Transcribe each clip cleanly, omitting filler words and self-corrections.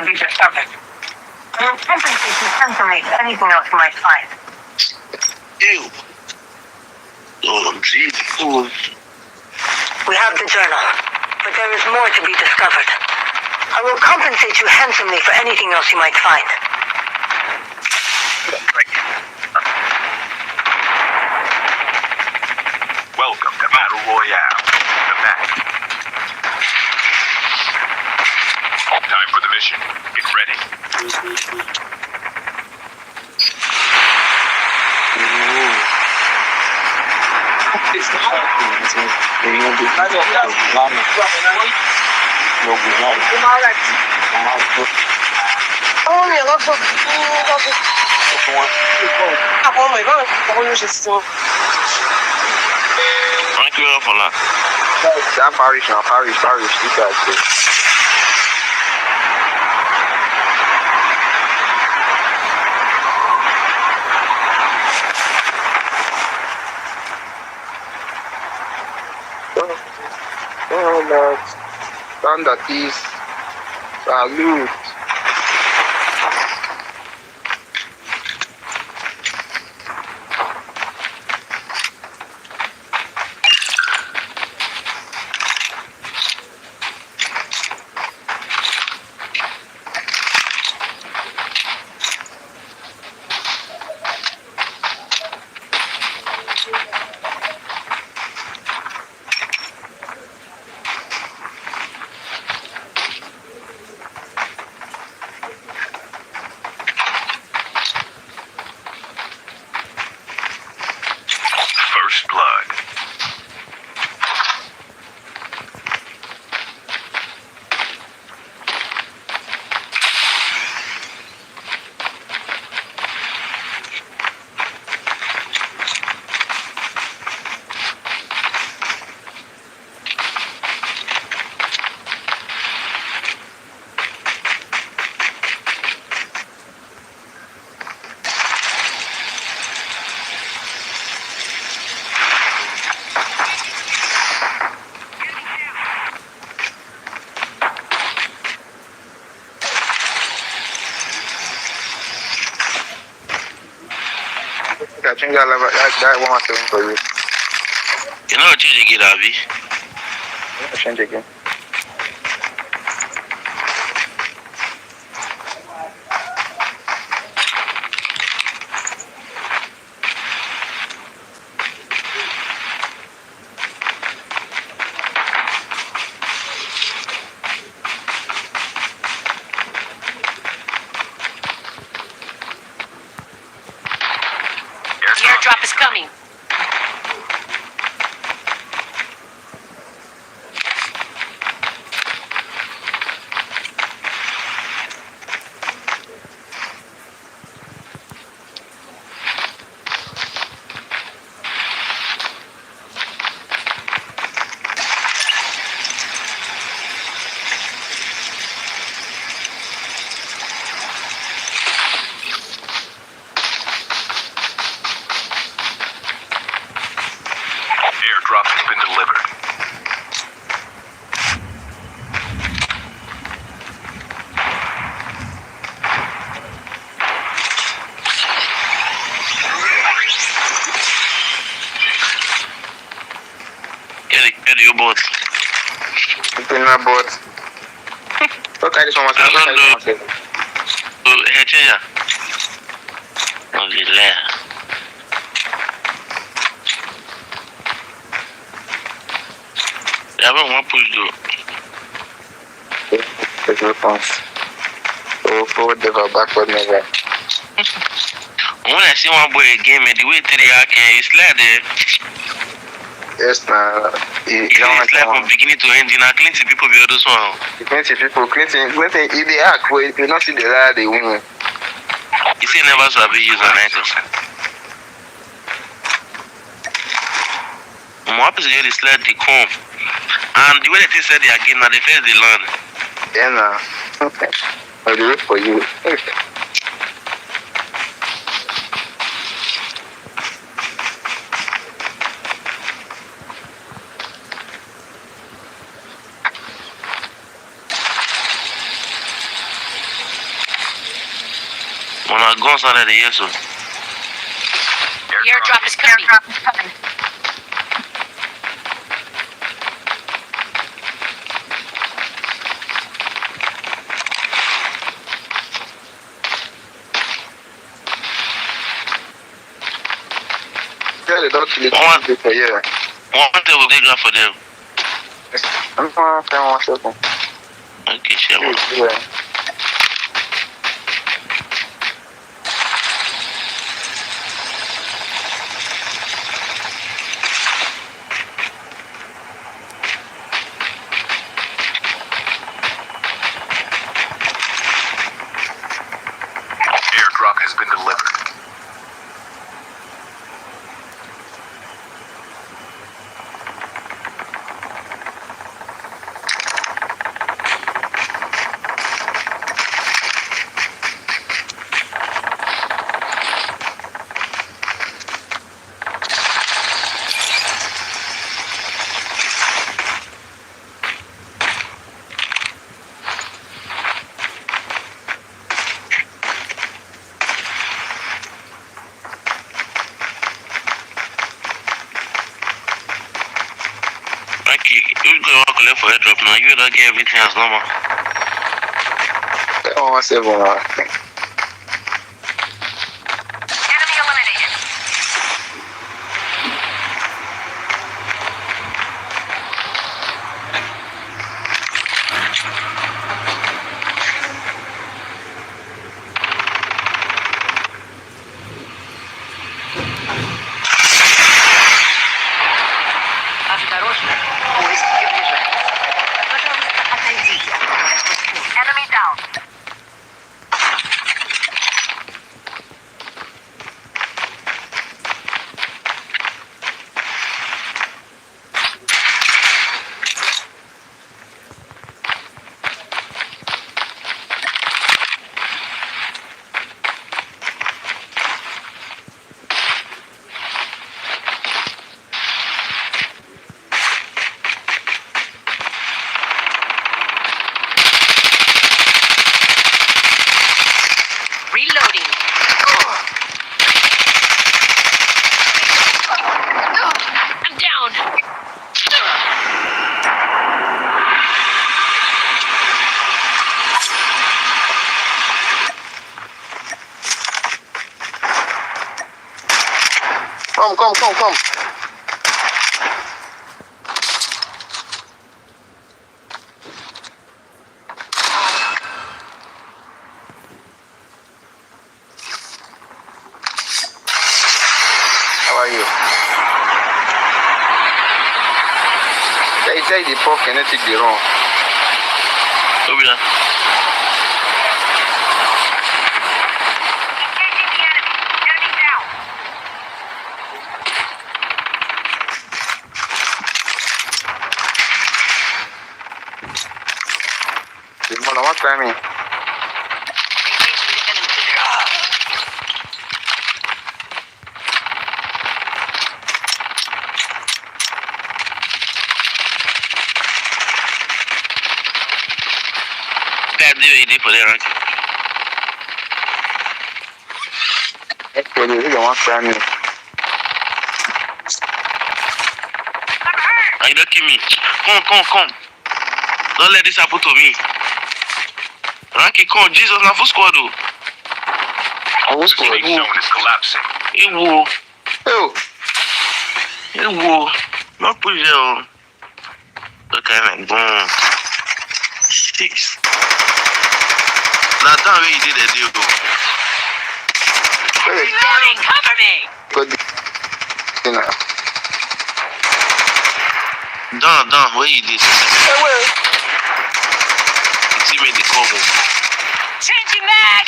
to be discovered. I will compensate you handsomely for anything else you might find. Ew. Oh, Jesus. We have the journal, but there is more to be discovered. I will compensate you handsomely for anything else you might find. Welcome to Battle Royale. The match. Time for the mission. Get ready. Paris, you guys do. Oh, Lord. Thunder Keys. Salute. First blood. I think that one thing for you. You know what you get, Abby? I'll change again. The airdrop is coming. Airdrop has been delivered. Get your boat. Open my boat. Okay, this one was Here, no delay. I don't want to push though. Take response. Go forward never, backward never. When I see one boy again, man, the way to the arc, he slide there. Yes, now. He slide from beginning to end. Now, Clinton people be others one. Clinton people, Clinton, if they act, if you not see the lie, they win. He say never saw be used on 9%. I'm happy to get the slide the comb. And the way they said they again, now they face the land. Yeah, now. I'll do it for you. my guns out of the air, so. The airdrop is coming. Yeah, they don't kill it. One. Yeah. One table they got for them. I'm going to one second. Okay, sure. Yeah. Airdrop has been delivered. Okay, you go walk left for airdrop now. You don't get everything as normal. That one was 7. Enemy eliminated. Осторожно, поезд приближается. Пожалуйста, отойдите от платформы. Enemy down. Reloading. I'm down. Come. How are you? Take the pork kinetic the wrong. Over there. Engaging the enemy. Enemy down. The one what time me? Engaging the enemy. That DVD for there, right? Actually, the one time me. I'm hurt. Are you not kill me? Come. Don't let this happen to me. Ranky, come. Jesus, na full squad, though. Who's The safe zone is collapsing. Ewo. Oh, Not push there, oh. Okay, man. Boom. 6. Now, that way you did that deal, though. very Reloading. Cover me. good. You know. Down, where you did? Hey, wait. The teammate, the cover. Changing mag.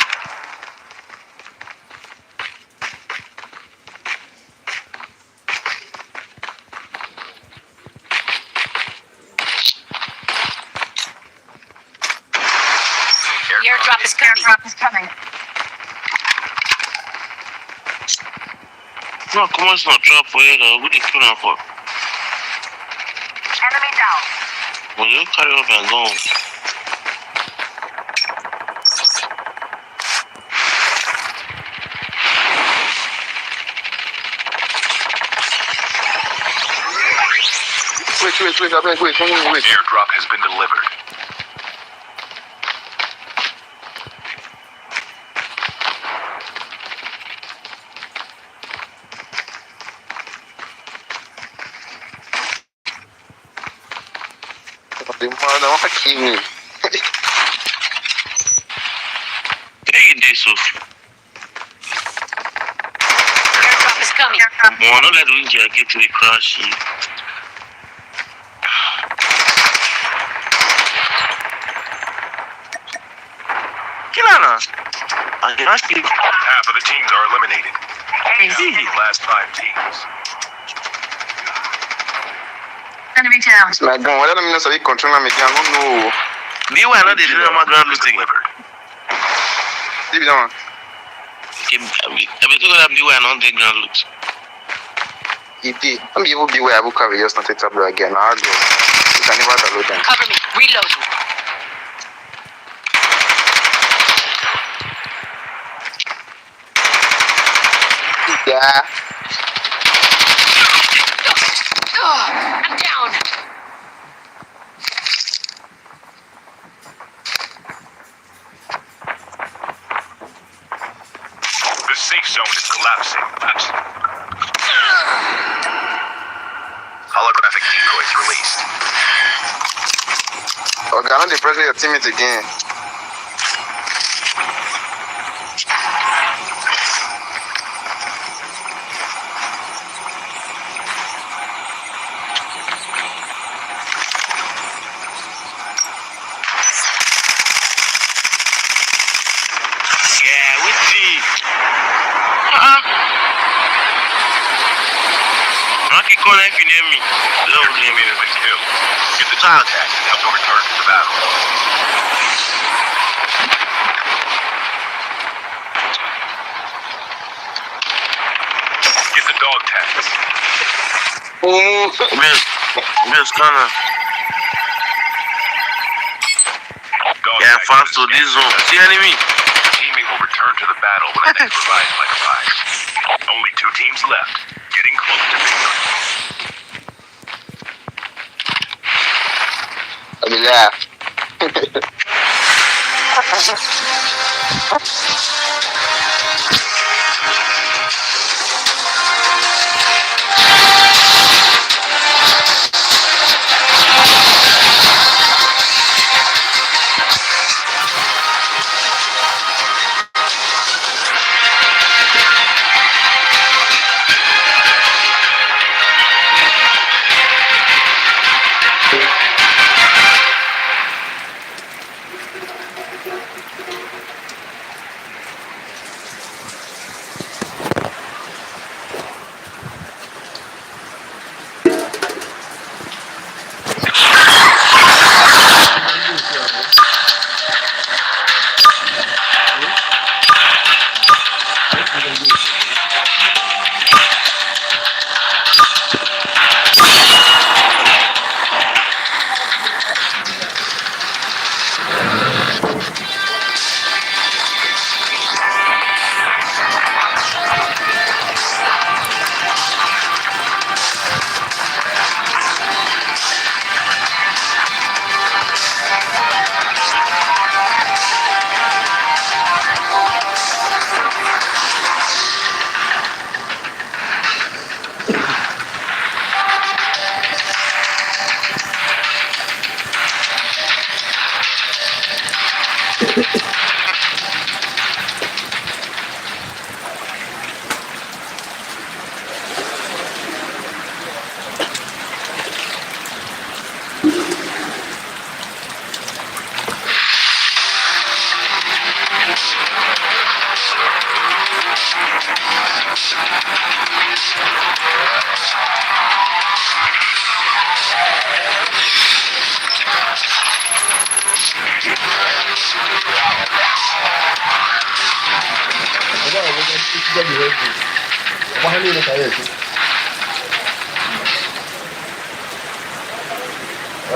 The airdrop is coming. No, come on, it's not trap for you, though. What are you killing for? Enemy down. Well, you carry up and go. Wait. Airdrop has been delivered. The mother want to kill me. Take this off. Airdrop is coming. More not let we get to the crash. Kilana. I can ask you. Half of the teams are eliminated. Easy. Last 5 teams. Enemy down. My gun, why don't I know control me again? No. They were not the my grand looting. Delivered. Leave it on. Every time they were not the grand loot. I'm able to be where I will cover just not take up again. I'll go. You can never download them. Cover me. Reloading. Yeah. I'm down. The safe zone is collapsing. Holographic decoys released. Okay, I'm not depressing your teammates again. Yeah, with the. Okay, call if you name me. Don't name me. With 2. Get the child tag and help them return to the battle. Get the dog tags. Miss Connor. Dog Yeah, tags fast to in the this scan. zone. See enemy? Your teammate will return to the battle when the next revive flight arrives. Only 2 teams left. Getting close to victory. I'll be laugh.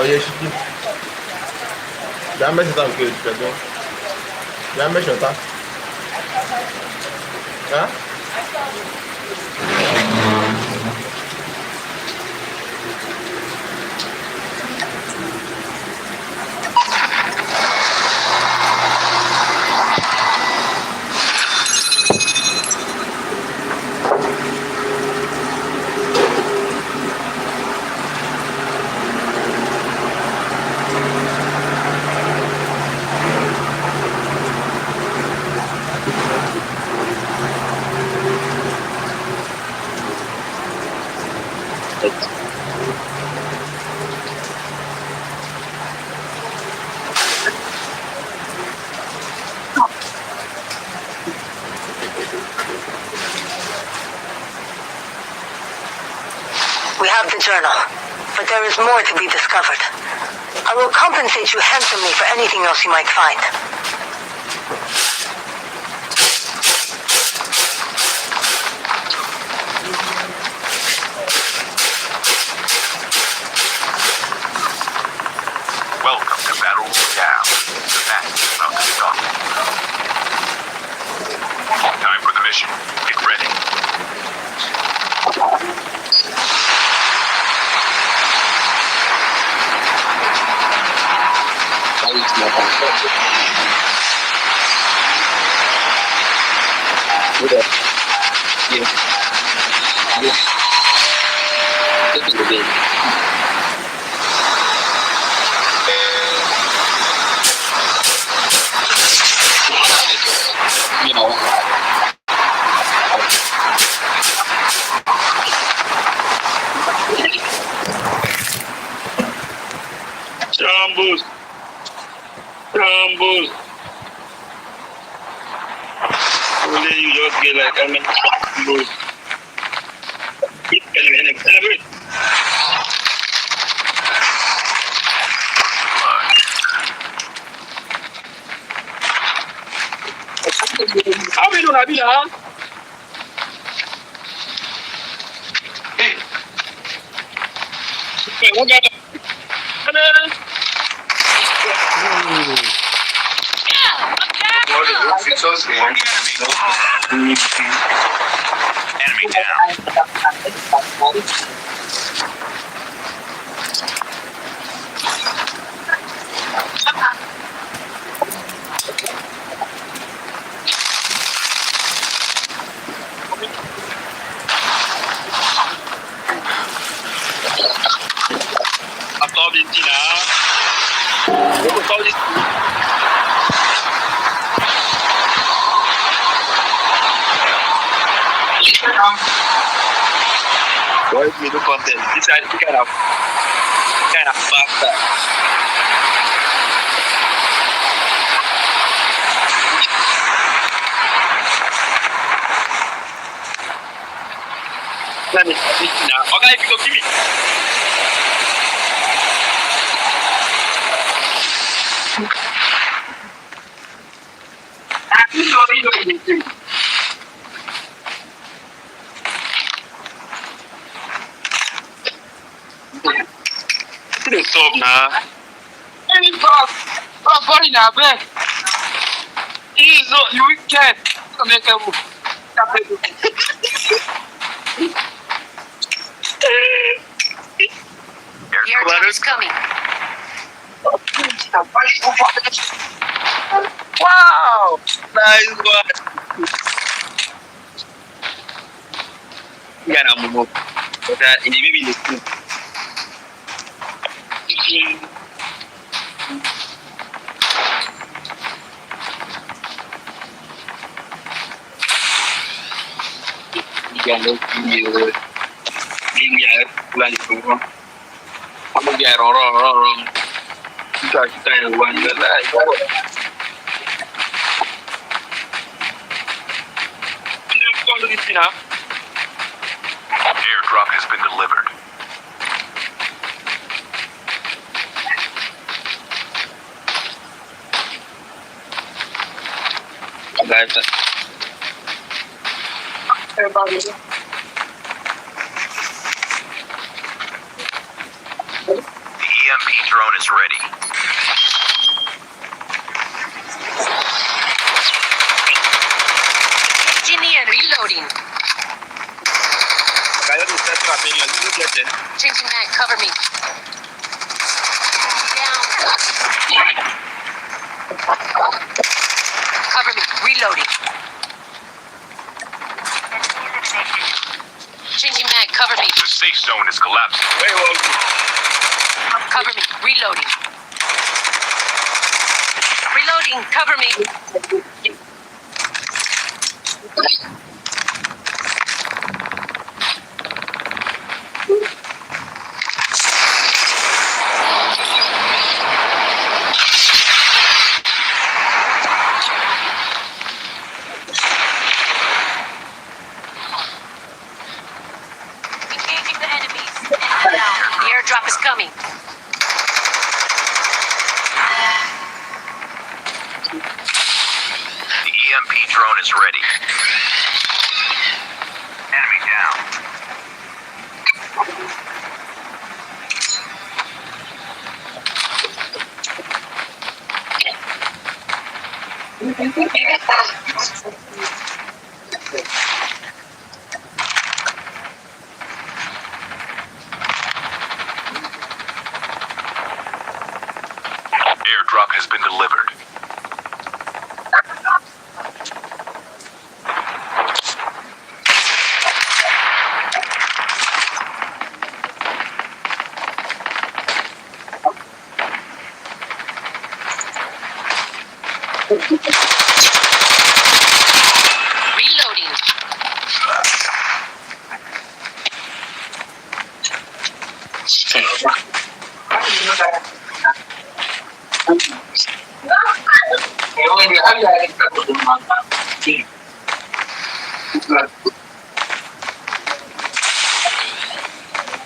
Oye, Shiki. Déjame sentar que perdón. Déjame sentar. ¿Ah? We have the journal, but there is more to be discovered. I will compensate you handsomely for anything else you might find. Welcome to Battle Royale. The match is about to start. Time for the mission. Get ready. Chambus. Only you just get like I mean chambus. Anyway. How many do I be on? Hey, what got Enemy down. Atau di Cina. Aku tahu di Why me do content? This is kind of fucked up. Let me now. Okay, go give me. Stop now. Any boss. Oh, funny now, man. He's not you wicked. Come here, come. The airdrop is coming. Wow! Nice one. Yan ang move. Kaya hindi bibili ko. Yan ang video. Linya bulan itu. Kamu dia orang. Kita yang buat lah. Airdrop has been delivered. Guys, The EMP drone is ready. Engaging and reloading. Changing mag, cover me. Down. Cover me, reloading. Changing mag, cover me. The safe zone is collapsing. Cover me, reloading. Reloading, cover me. Airdrop is coming. The EMP drone is ready. Enemy down. Airdrop has been delivered. Reloading.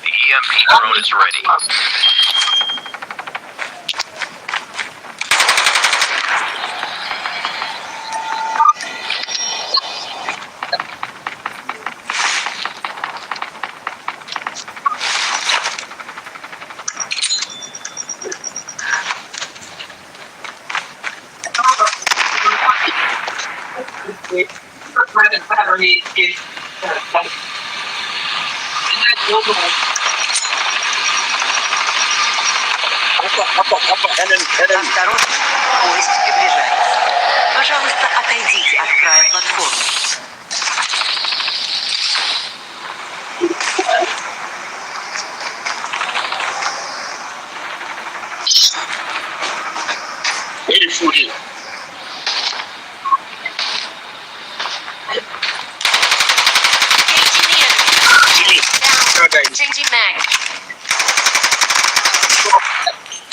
The EMP drone is ready. Осторожно, поезд приближается. Пожалуйста, отойдите от края платформы. Where the food is? Changing mag.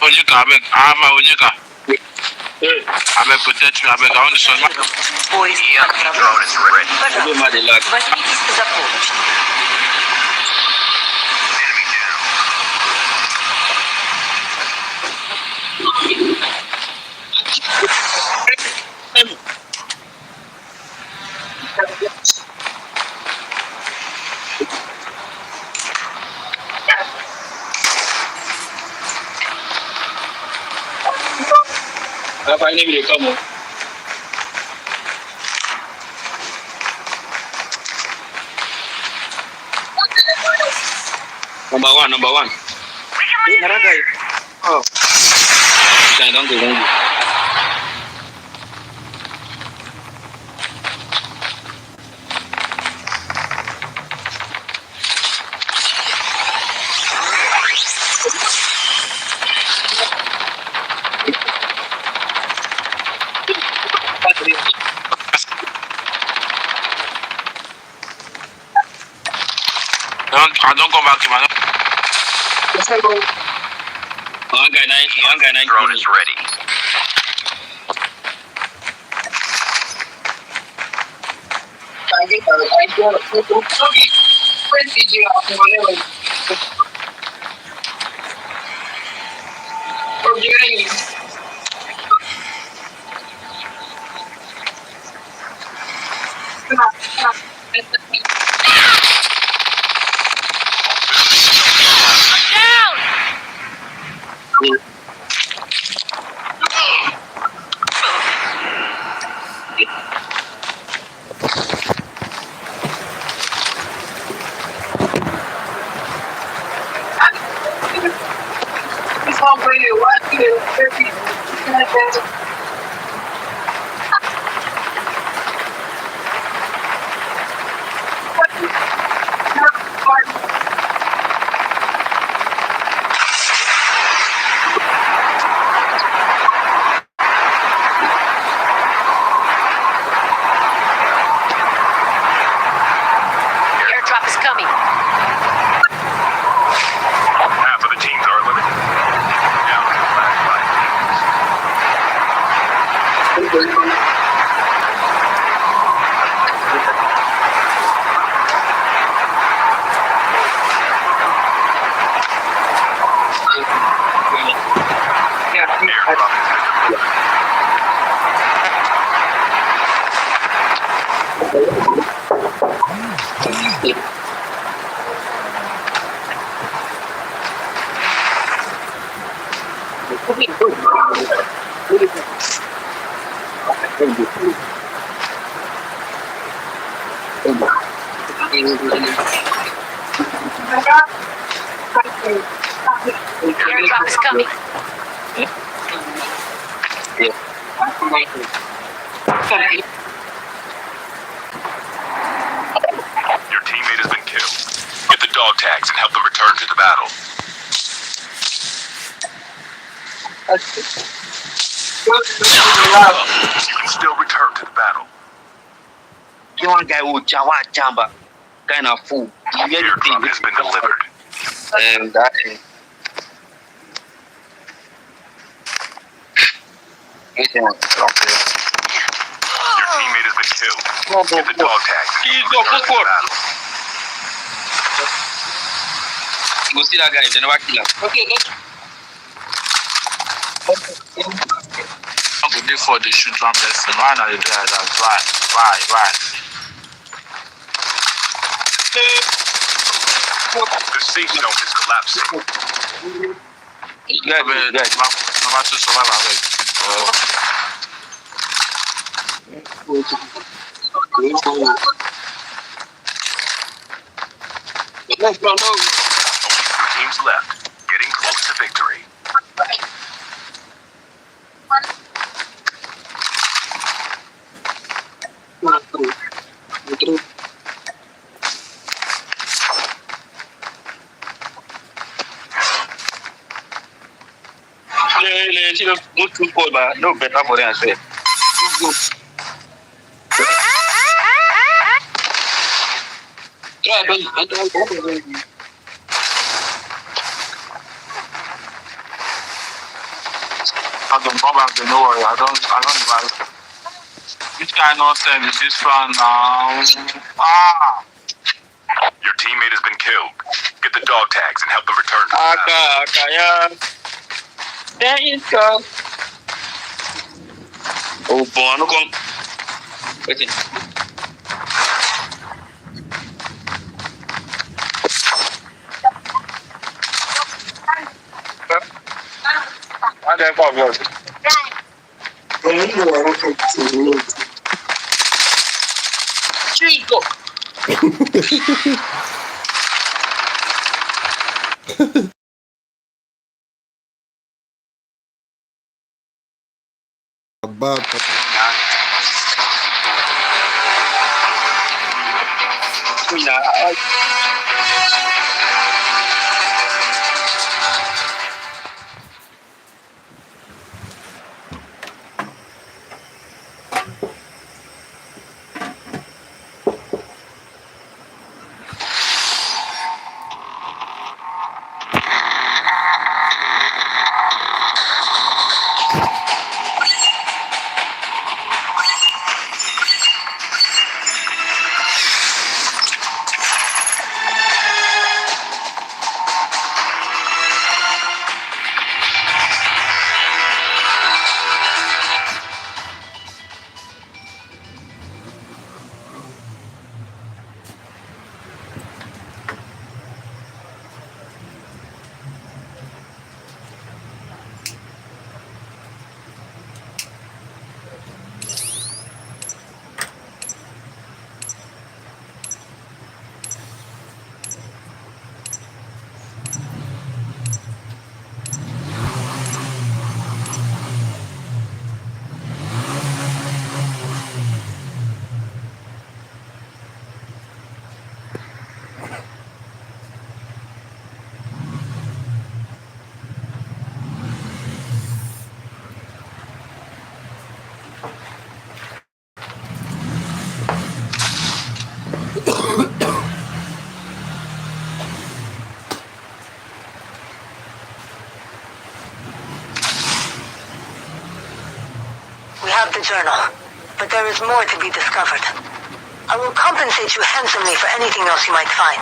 Onyeka, abeg, Onyeka. Abeg, protect me, abeg, I want to show you. Поезд EMP drone is ready. Пожалуйста, возьмитесь за поручни. Enemy down. I need to come on. Number one. Oh. Don't go. Don't come back, man. One guy nine. Drone is ready. Down. Airdrop is coming. Half of the teams are eliminated. Down to the last 5 teams. Airdrop has been delivered. Airdrop is coming. Your teammate has been killed. Get the dog tags and help them return to the battle. You can still return to the battle. You want guy who jamba kind of fool. Airdrop has been delivered. And that is. Okay. Your teammate has been killed. Get the dog tags and help them return to the battle. You see that guy, they never kill him. Okay, before they shoot one person, why not they do that? Why? The safe zone is collapsing. Yeah, but no to survive. Only 2 teams left. Getting close to victory. No better for them, I say. I don't problem, no worry. I don't like. Which kind of nonsense is this from now? Your teammate has been killed. Get the dog tags and help them return to the battle. There you go. Oh, boy, no come. Wait. I don't know. Chico. About We have the journal, but there is more to be discovered. I will compensate you handsomely for anything else you might find.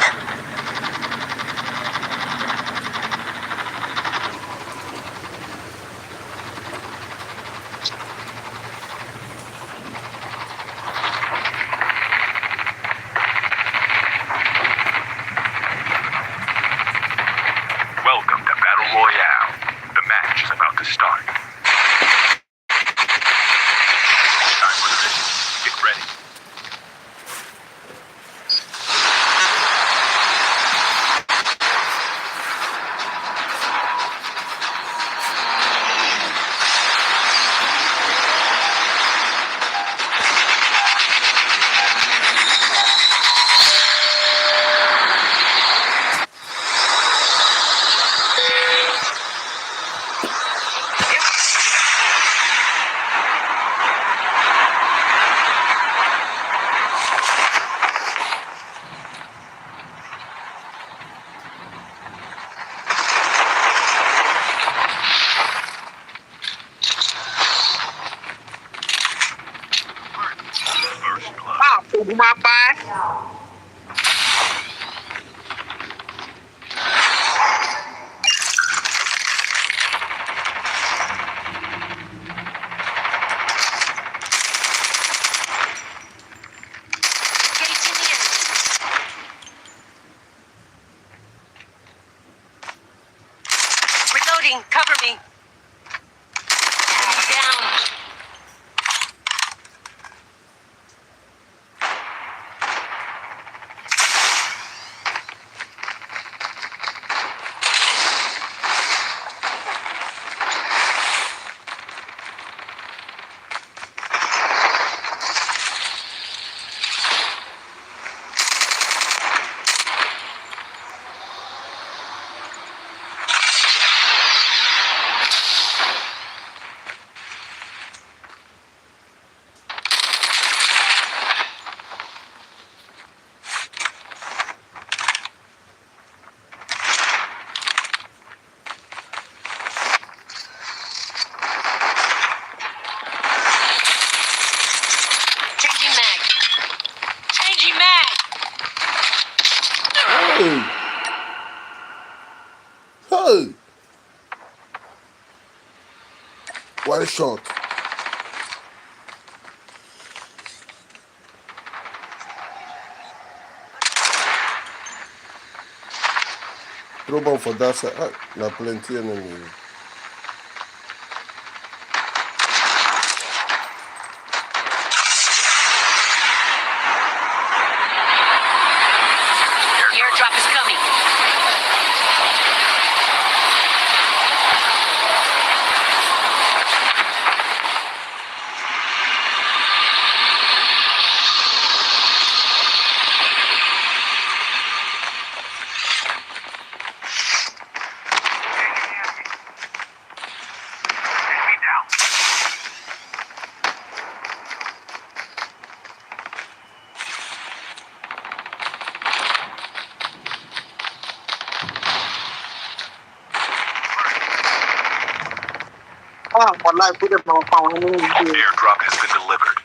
Engaging the enemy. Reloading. Cover me. Enemy down. Changing mag. Changing mag. Hey! Hey! What a shot. Throw bomb for that side. Ah, na plenty enemy. The airdrop is coming. Enemy down. Airdrop has been delivered.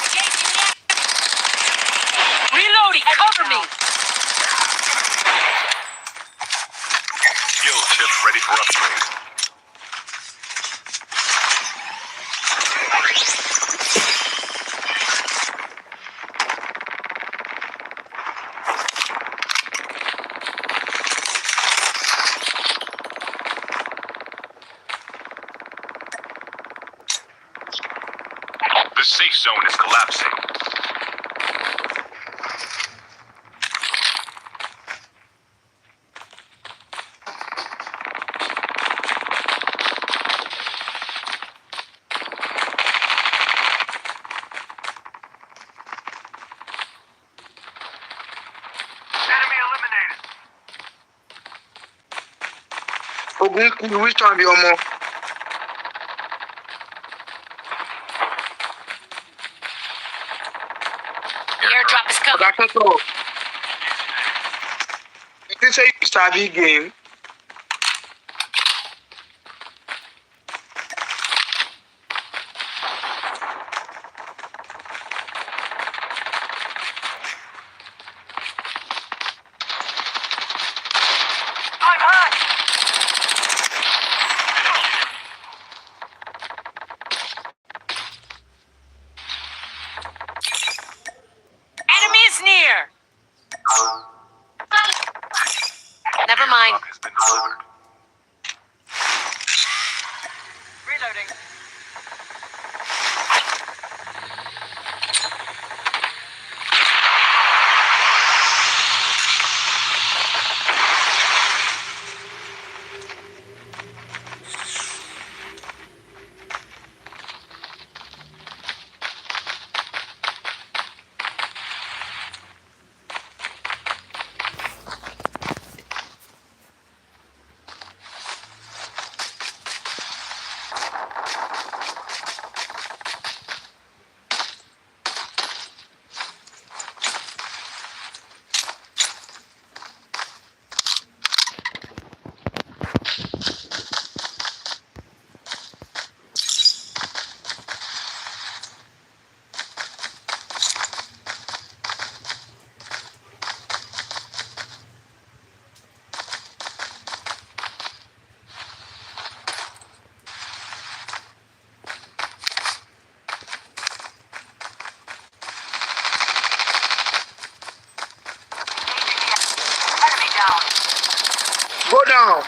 Engaging the enemy. Reloading. Cover me. Skill chips ready for upgrade. The safe zone is collapsing. Enemy eliminated. Which one be more? The airdrop is coming. That's all. You say you start the game. I'm hot. Enemy is near. Never mind. Airdrop has been delivered. Reloading. down. Go down.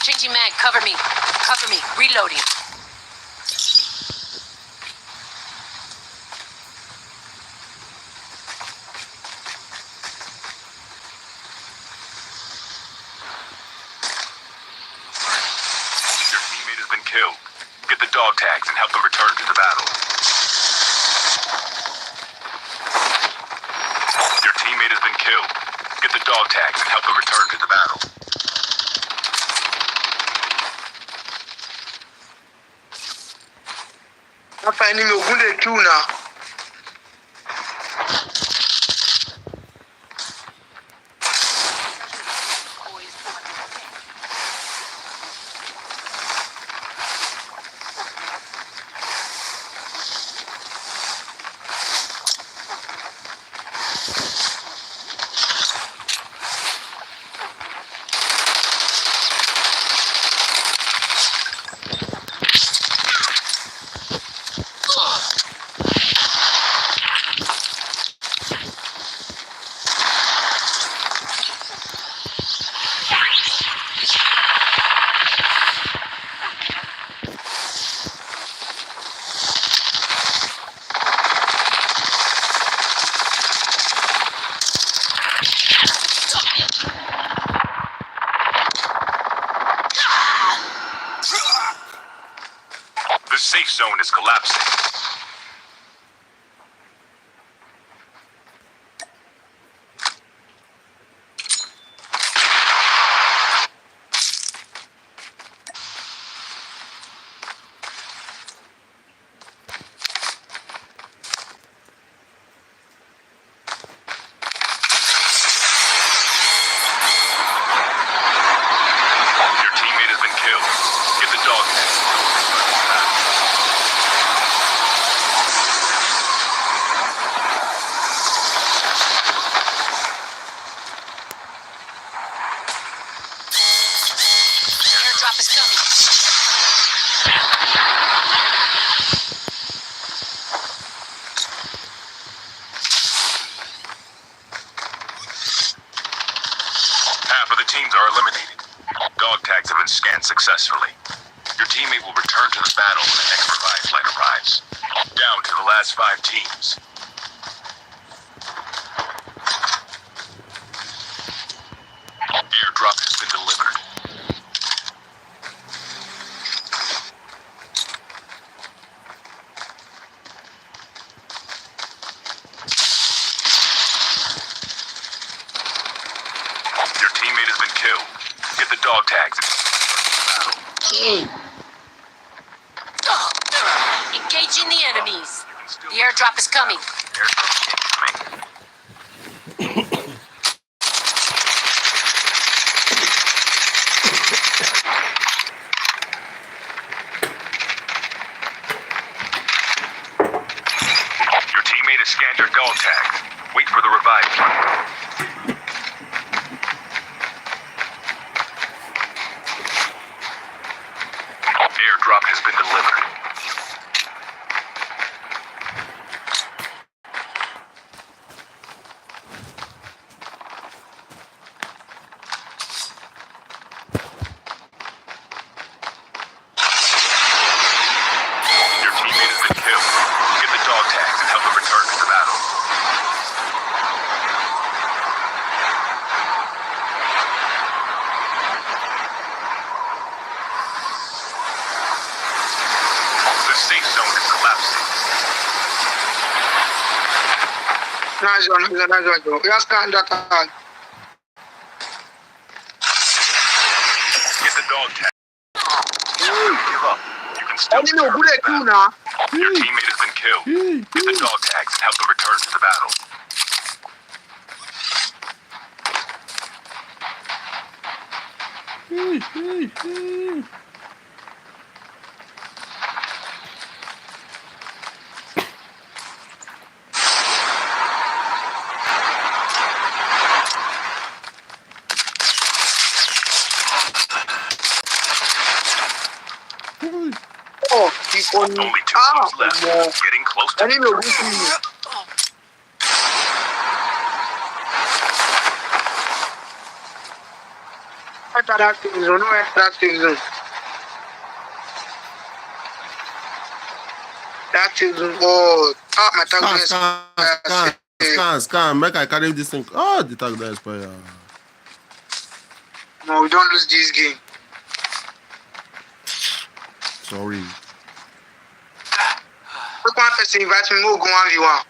Changing mag, cover me. Cover me. Reloading. Your teammate has been killed. Get the dog tags and help them return to the battle. Your teammate has been killed. Get the dog tags and help them return to the battle. Hapa enemy ugunde tuna. The safe zone is collapsing. Your teammate has been killed. Get the dog tags. Airdrop is coming. Half of the teams are eliminated. Dog tags have been scanned successfully. Your teammate will return to the battle when the next revive flight arrives. Down to the last 5 teams. Airdrop has been delivered. Your teammate has been killed. Get the dog tags and Engaging the enemies. The airdrop is coming. Your teammate has scanned your dog tags. Wait for the revive flight. Airdrop has been delivered. Your teammate has been killed. Get the dog tags and help them return to the battle. The safe zone is collapsing. Nice one. Just scan that tag. Get the dog tag. Don't give up. You can still Enemy return to ugunde the battle. tuna. Your teammate has been killed. Get the dog tags and help them return to the battle. Oh, keep on. Only 2 teams left. No. Getting close I to need victory. to attractive zone, no attractive zone. Attractive zone. Oh, my tag Scan. Make I carry this thing. Oh, the tag that expire. No, we don't lose this game. Sorry. Look one person invite me, go 1v1.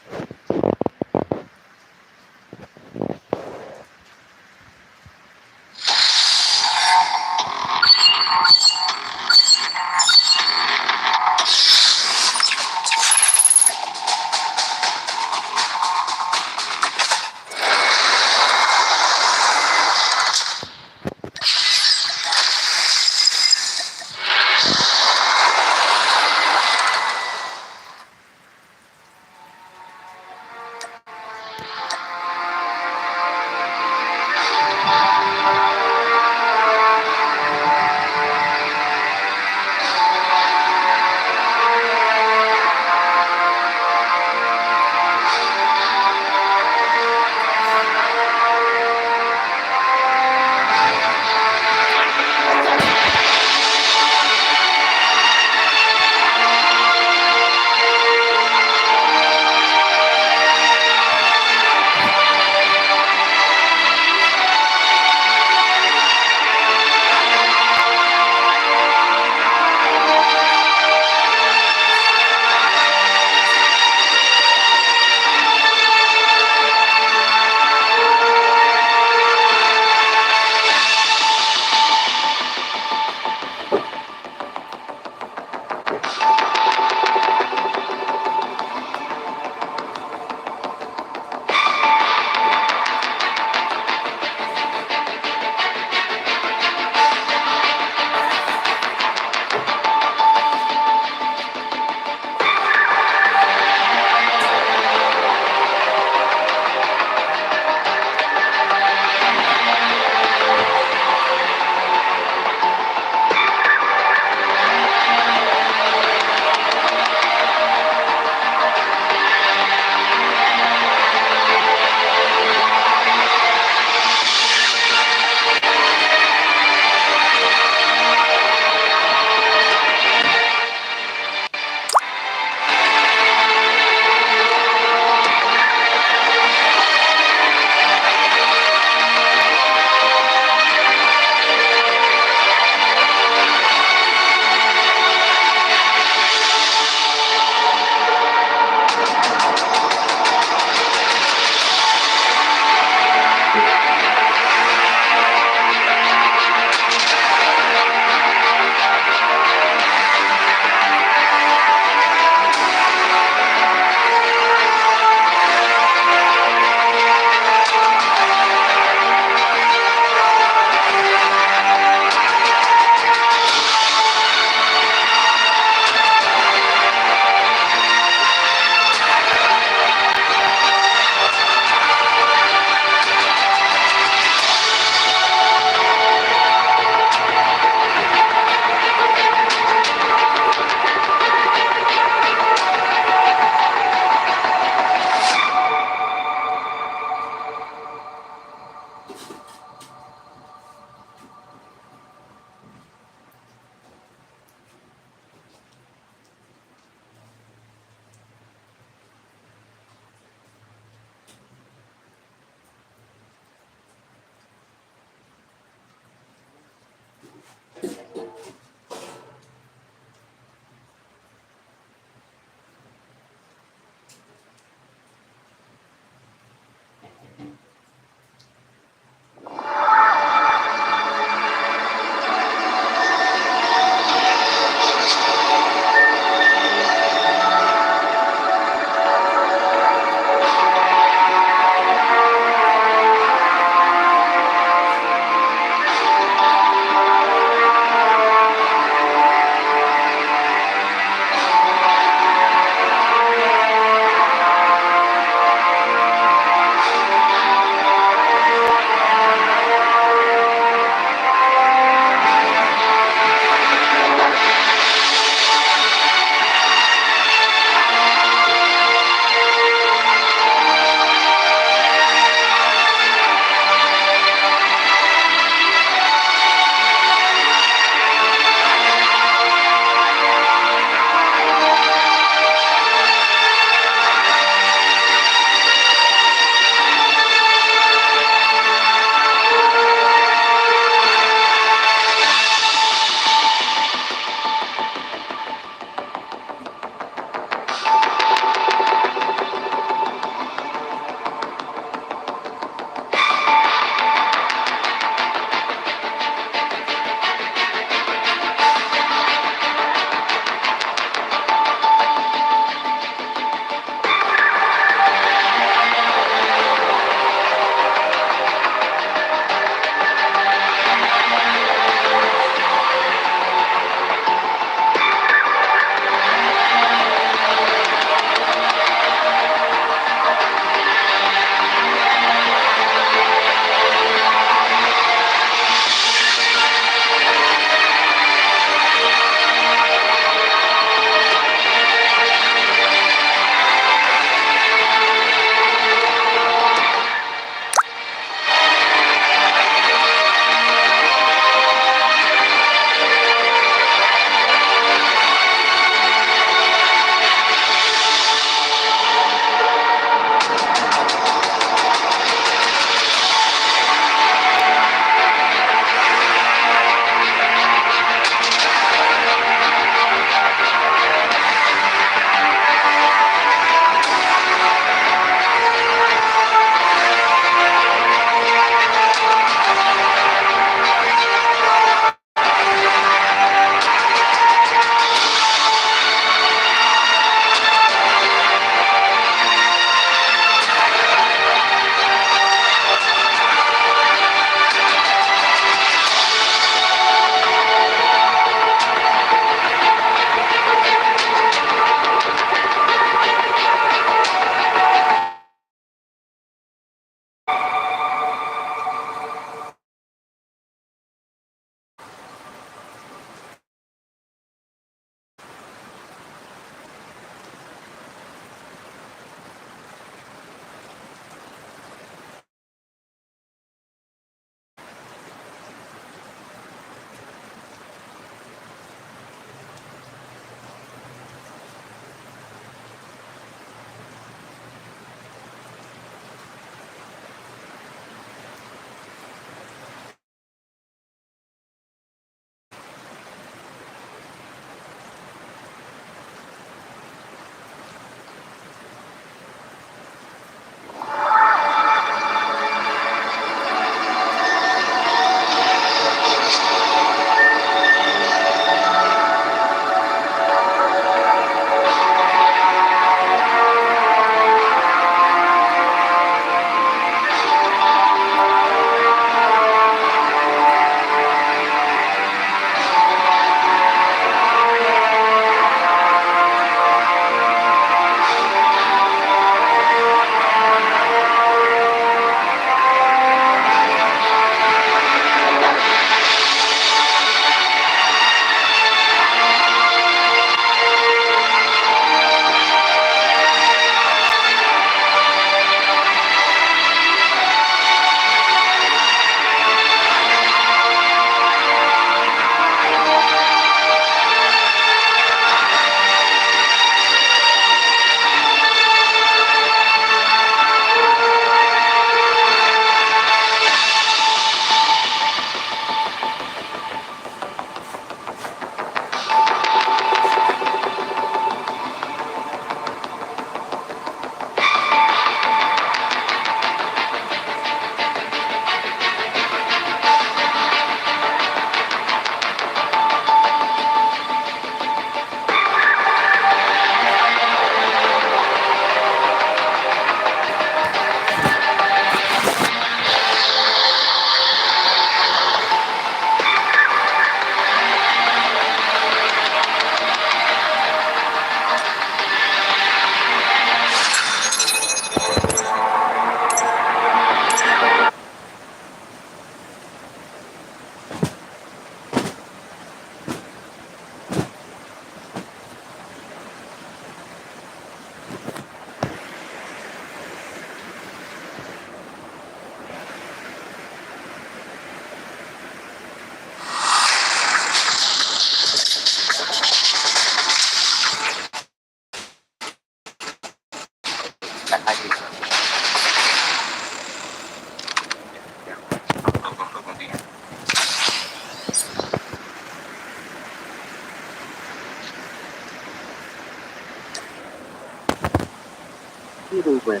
Okay.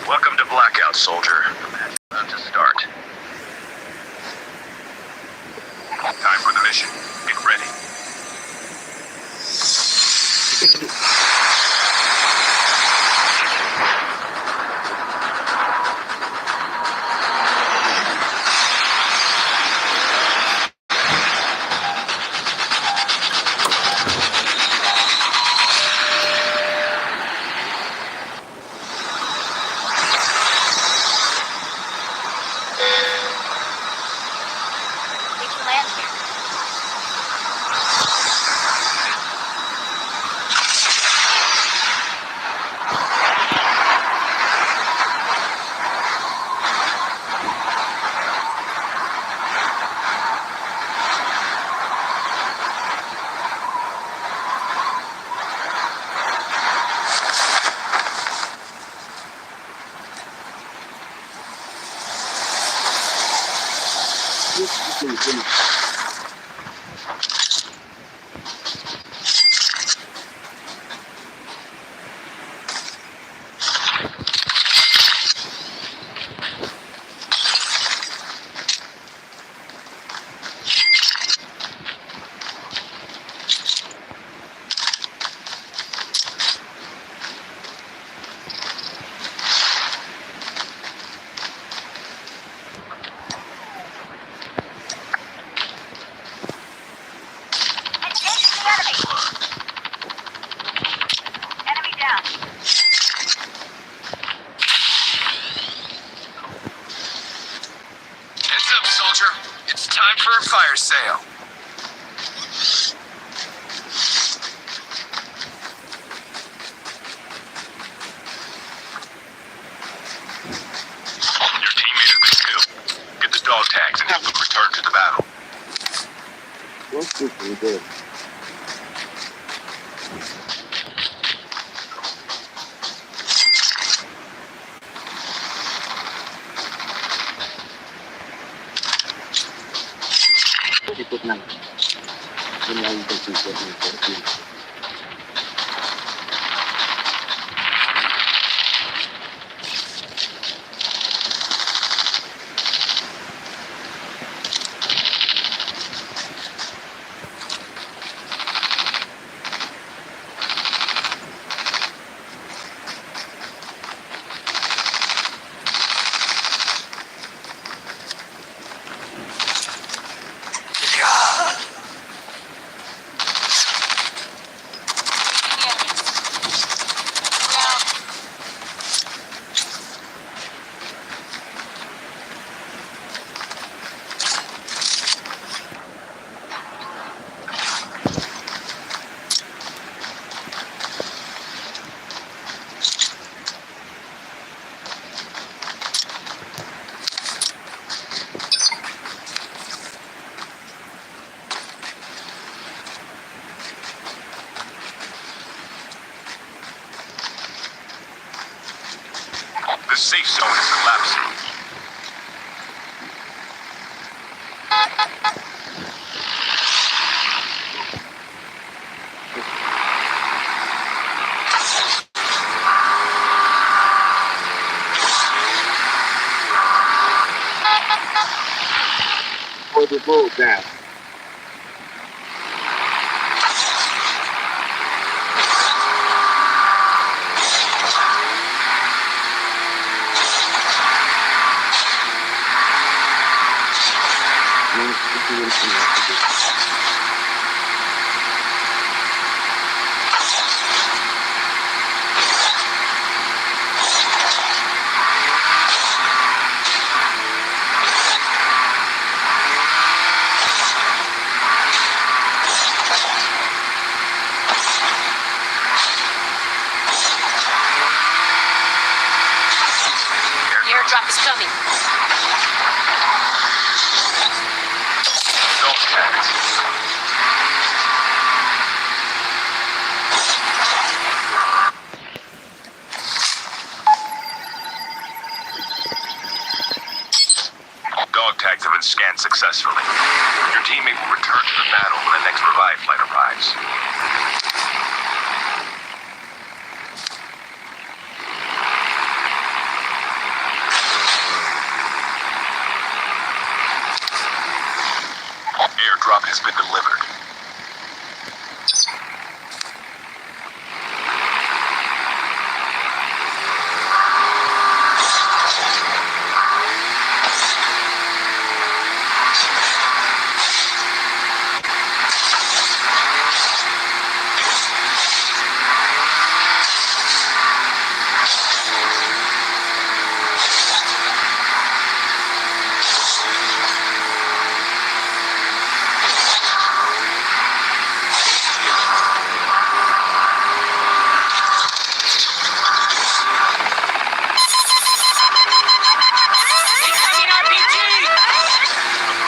Welcome to Blackout, soldier. The match is about to start. Time for the mission. Get ready. We can land here. Enemy down. Heads up, soldier. It's time for a fire sale. Your teammate has been killed. Get the dog tags and have them return to the battle. The safe zone is collapsing. been scanned successfully. Your teammate will return to the battle when the next revive flight arrives. Airdrop has been delivered.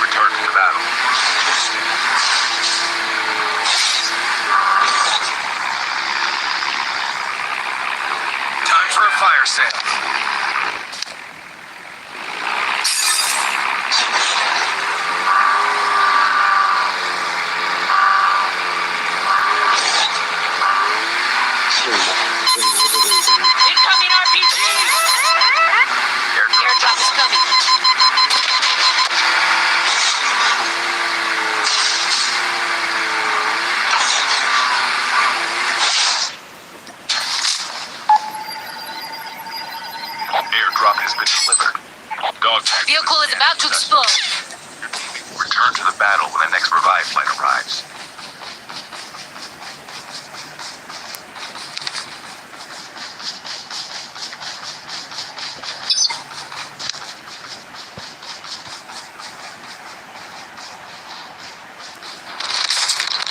Return to the battle. Time for a fire sale. Incoming RPG! Airdrop is coming. Airdrop has been delivered. Dog tag. Vehicle is about to explode. Return to the battle when the next revive flight arrives.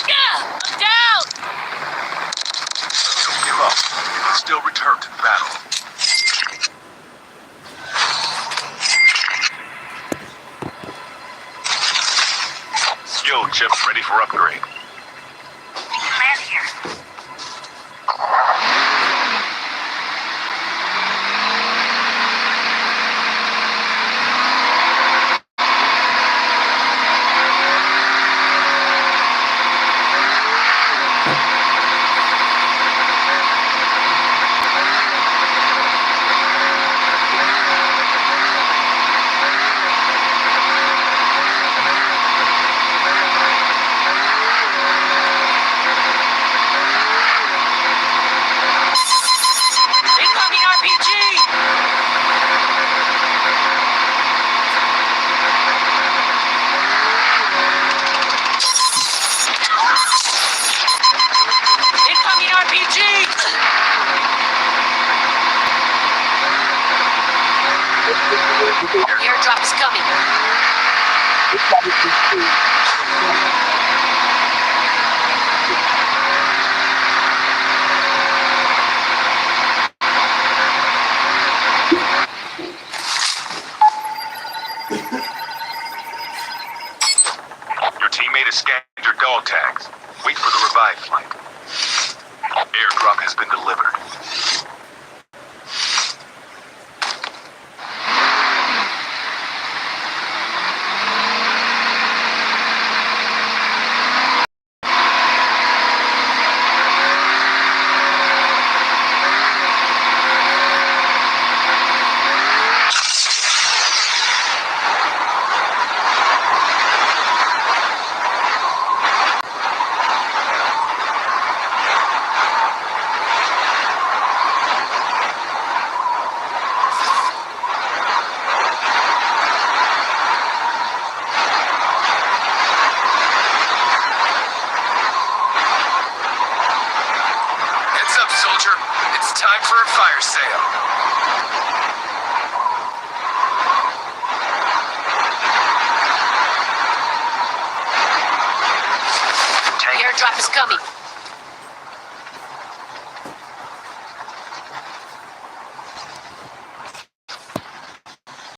Yeah! I'm down! Don't give up. Still return to the battle. Skill chips ready for upgrade. Land here. Incoming RPG! Incoming RPG! Airdrop is coming. Your teammate has scanned your dog tags. Wait for the revive flight. Airdrop has been delivered. Heads up, soldier. It's time for a fire sale. Airdrop is coming.